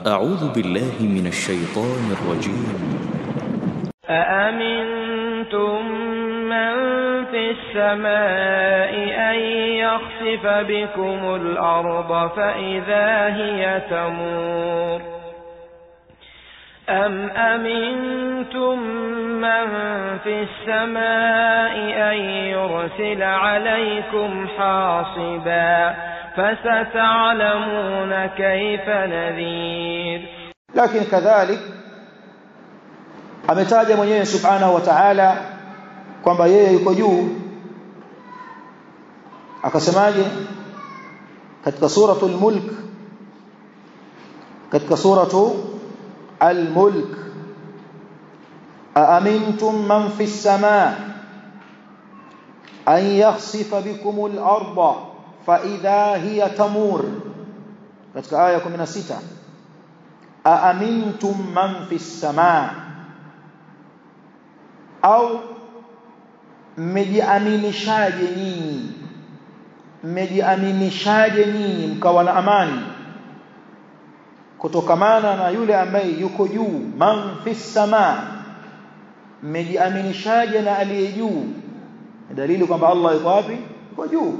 أعوذ بالله من الشيطان الرجيم. أأمنتم من في السماء أن يخسف بكم الأرض فإذا هي تمور أم أمنتم من في السماء أن يرسل عليكم حاصبا فستعلمون كيف نذير. لكن كذلك ametaja mwenyewe subhanahu wa ta'ala kwamba yeye yuko juu, akasemaje katika suratul mulk, katika suratu al-mulk, aamintum man fis samaa an yakhsifa bikumul arda fa idha hiya tamur, katika aya 16, aamintum man fis samaa, au mmejiaminishaje nyinyi mkawa na amani kutokamana na yule ambaye yuko juu. Man fis samaa, mmejiaminishaje na aliye juu? Dalili kwamba Allah yuko wapi? Yuko juu.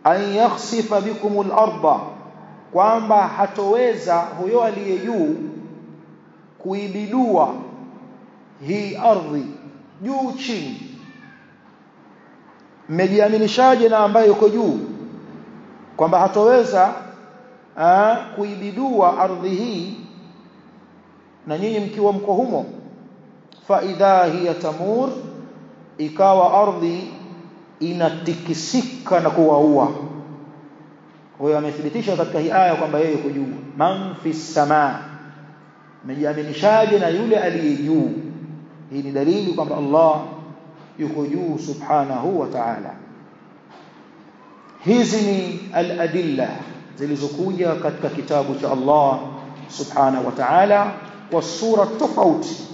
An yakhsifa bikumul arda, kwamba hatoweza huyo aliye juu kuibidua hii ardhi juu chini. Mmejiaminishaje na ambaye yuko juu kwamba hatoweza kuibidua ardhi hii na nyinyi mkiwa mko humo? Fa idha hiya tamur, ikawa ardhi inatikisika na kuwaua. Kwa hiyo amethibitisha katika hii aya kwamba yeye yuko juu. Man fis samaa, mmejiaminishaje na yule aliye juu? Hii ni dalili kwamba Allah yuko juu subhanahu wa ta'ala. Hizi ni al-adilla zilizokuja katika kitabu cha Allah subhanahu wa ta'ala kwa sura tofauti.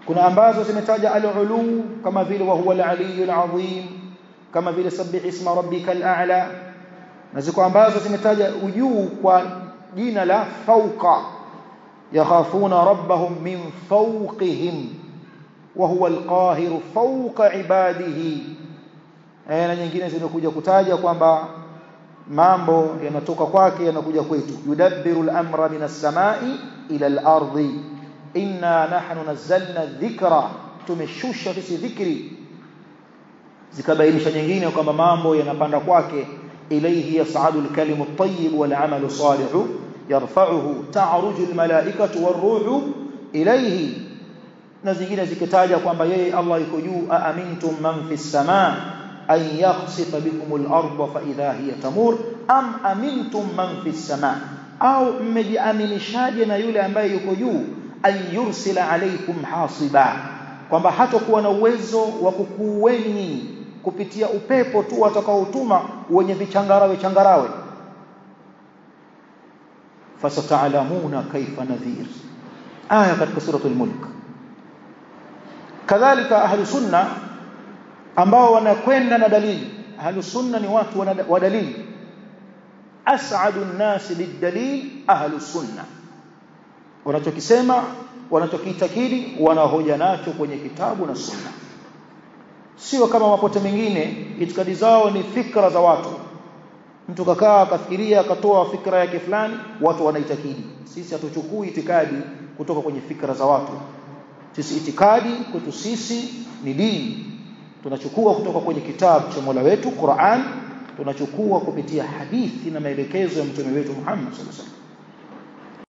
Kuna ambazo zimetaja al-ulu kama vile wa huwa al-aliyyul azim, kama vile sabbih isma rabbikal a'la, na ziko ambazo zimetaja ujuu kwa jina la fawqa, yakhafuna rabbahum min fawqihim wa huwa al-qahiru fawqa ibadihi. Na nyingine zimekuja kutaja kwamba mambo yanatoka kwake yanakuja kwetu. Yudabbiru al-amra minas samai ila al-ardi inna nahnu nazzalna dhikra, tumeshusha sisi dhikri. Zikabainisha nyingine kwamba mambo yanapanda kwake. Ilayhi yas'adu al-kalimu at-tayyib wal 'amalu salihu yarfa'uhu, ta'ruju al-malaikatu war-ruhu ilayhi. Na zingine zikitaja kwamba yeye Allah yuko juu. Aamintum man fis samaa an yakhsifa bikumul arda fa idha hiya tamur am amintum man fis samaa, au mmejiaminishaje na yule ambaye yuko juu? An yursila alaykum hasiba, kwamba hatakuwa na uwezo wa kukuweni kupitia upepo tu atakaotuma wenye vichangarawe changarawe. Fasata'lamuna kaifa nadhir, aya katika suratul mulk. Kadhalika ahlu sunna ambao wanakwenda na dalili. Ahlu sunna ni watu wa dalili. As'adu an-nas bid-dalil ahlu sunna, wanachokisema, wanachokiitakidi, wanahoja nacho kwenye kitabu na sunna. Sio kama mapote mengine, itikadi zao ni fikra za watu. Mtu kakaa akafikiria akatoa fikra yake fulani, watu wanaitakidi. Sisi hatuchukui itikadi kutoka kwenye fikra za watu. Sisi itikadi kwetu sisi ni dini. Tunachukua kutoka kwenye kitabu cha Mola wetu Qur'an, tunachukua kupitia hadithi na maelekezo ya mtume wetu Muhammad sallallahu alaihi wasallam.